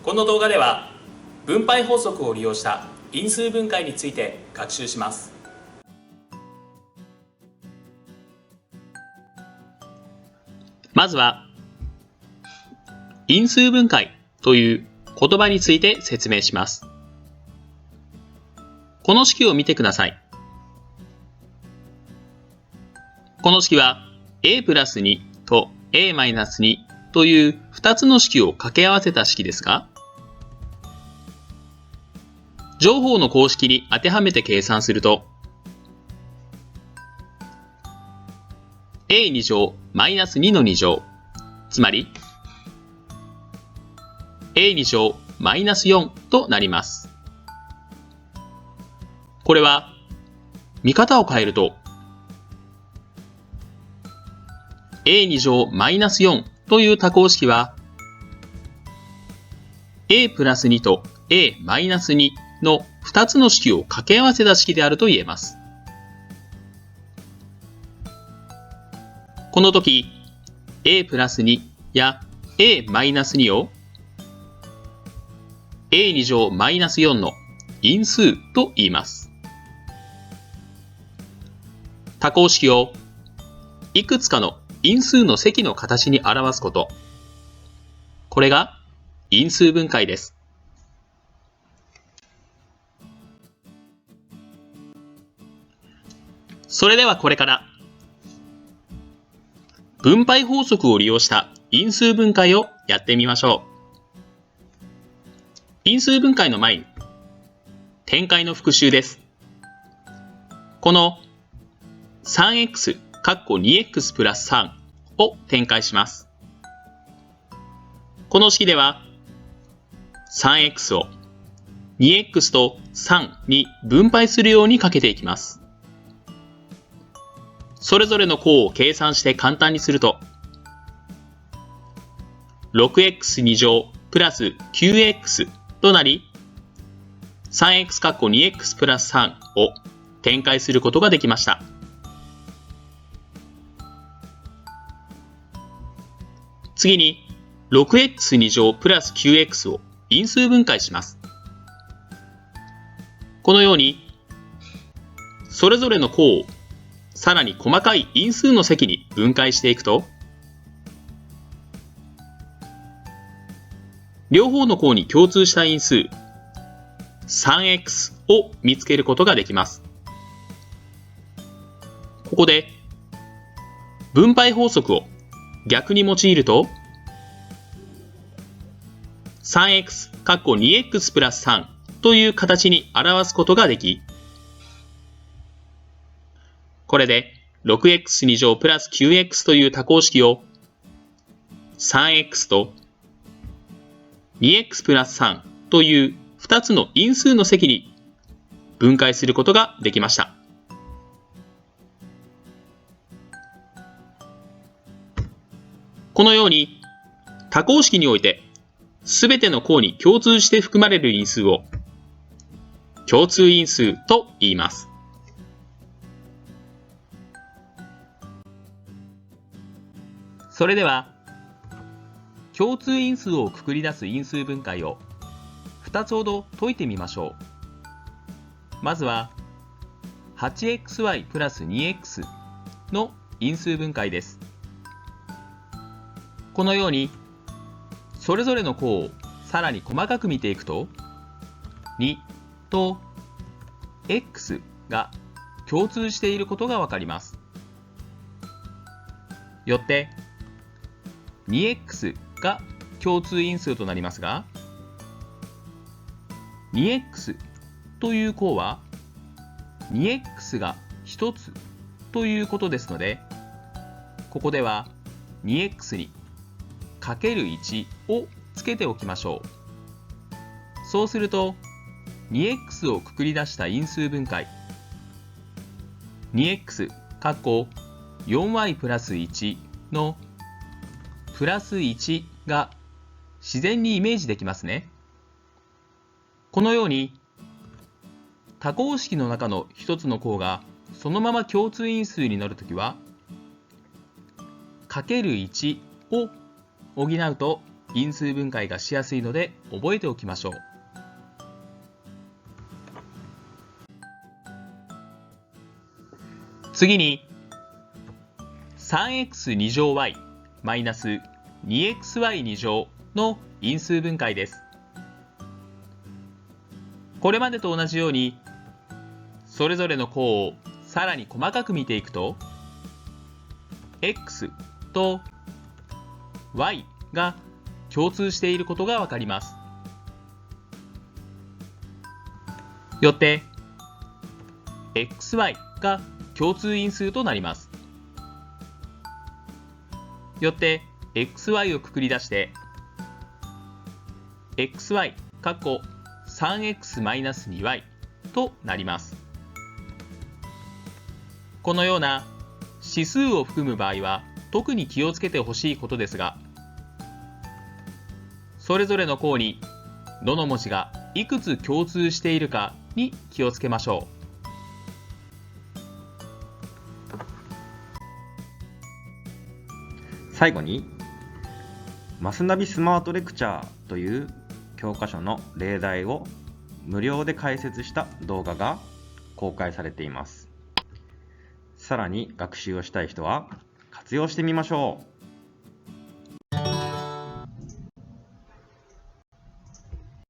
この動画では分配法則を利用した因数分解について学習します。まずは因数分解という言葉について説明します。この式を見てください。この式は a プラス2と a マイナス2という2つの式を掛け合わせた式ですが、乗法の公式に当てはめて計算すると a2 乗マイナス2の2乗、つまり a2 乗マイナス4となります。これは見方を変えると a2 乗マイナス4という多項式は a プラス2と a マイナス2の2つの式を掛け合わせた式であると言えます。この時 a プラス2や a マイナス2を a2 乗マイナス4の因数と言います。多項式をいくつかの因数の積の形に表すこと。これが因数分解です。それではこれから分配法則を利用した因数分解をやってみましょう。因数分解の前に展開の復習です。この 3x 2x プラス3を展開します。この式では 3x を 2x と3に分配するようにかけていきます。それぞれの項を計算して簡単にすると 6x2 乗プラス 9x となり 3x 2x プラス3を展開することができました。次に 6x2 乗プラス 9x を因数分解します。このようにそれぞれの項をさらに細かい因数の積に分解していくと両方の項に共通した因数 3x を見つけることができます。ここで分配法則を逆に用いると 3x 2x プラス3という形に表すことができ、これで 6x2 乗プラス 9x という多項式を 3x と 2x プラス3という2つの因数の積に分解することができました。このように多項式においてすべての項に共通して含まれる因数を共通因数と言います。それでは共通因数をくくり出す因数分解を2つほど解いてみましょう。まずは 8xy プラス 2x の因数分解です。このようにそれぞれの項をさらに細かく見ていくと2と x が共通していることがわかります。よって2x が共通因数となりますが 2x という項は 2x が1つということですので、ここでは 2x にかける1をつけておきましょう。そうすると 2x をくくり出した因数分解 2x 4y プラス1のプラス1が自然にイメージできますね。このように多項式の中の一つの項がそのまま共通因数になるときはかける1を補うと因数分解がしやすいので覚えておきましょう。次に 3x2 乗 y マイナス 2xy2 乗の因数分解です。これまでと同じようにそれぞれの項をさらに細かく見ていくと x と y が共通していることがわかります。よって xy が共通因数となります。よって xy をくくり出して xy 3x-2y となります。このような指数を含む場合は特に気をつけてほしいことですが、それぞれの項にどの文字がいくつ共通しているかに気をつけましょう。最後にマスナビスマートレクチャーという教科書の例題を無料で解説した動画が公開されています。さらに学習をしたい人は活用してみましょう。